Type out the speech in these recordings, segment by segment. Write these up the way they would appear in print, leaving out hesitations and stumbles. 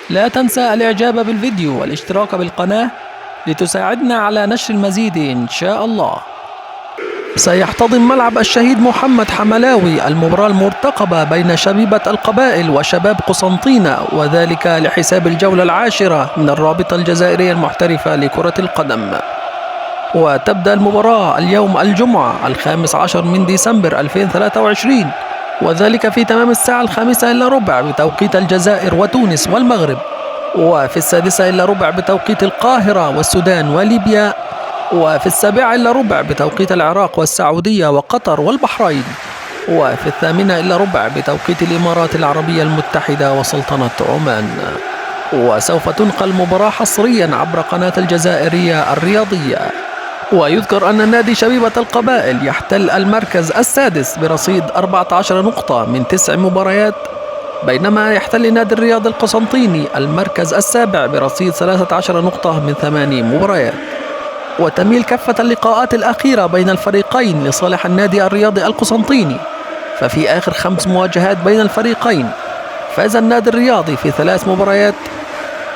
لا تنسى الإعجاب بالفيديو والاشتراك بالقناة لتساعدنا على نشر المزيد إن شاء الله. سيحتضن ملعب الشهيد محمد حملاوي المباراة المرتقبة بين شبيبة القبائل وشباب قسنطينة، وذلك لحساب الجولة 10 من الرابطة الجزائرية المحترفة لكرة القدم. وتبدأ المباراة اليوم الجمعة 15 من ديسمبر 2023، وذلك في تمام الساعة 5:15 بتوقيت الجزائر وتونس والمغرب، وفي 6:15 بتوقيت القاهرة والسودان وليبيا، وفي 7:15 بتوقيت العراق والسعودية وقطر والبحرين، وفي 8:15 بتوقيت الإمارات العربية المتحدة وسلطنة عمان. وسوف تنقل المباراة حصريا عبر قناة الجزائرية الرياضية. ويذكر أن نادي شبيبة القبائل يحتل المركز السادس برصيد 14 نقطة من 9 مباريات، بينما يحتل نادي الرياض القسنطيني المركز السابع برصيد 13 نقطة من 8 مباريات. وتميل كفة اللقاءات الأخيرة بين الفريقين لصالح النادي الرياضي القسنطيني، ففي آخر 5 مواجهات بين الفريقين فاز النادي الرياضي في 3 مباريات،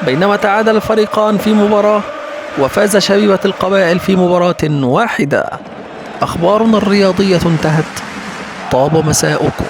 بينما تعادل الفريقان في مباراة، وفاز شبيبة القبائل في مباراة واحدة. أخبارنا الرياضية انتهت، طاب مساؤكم.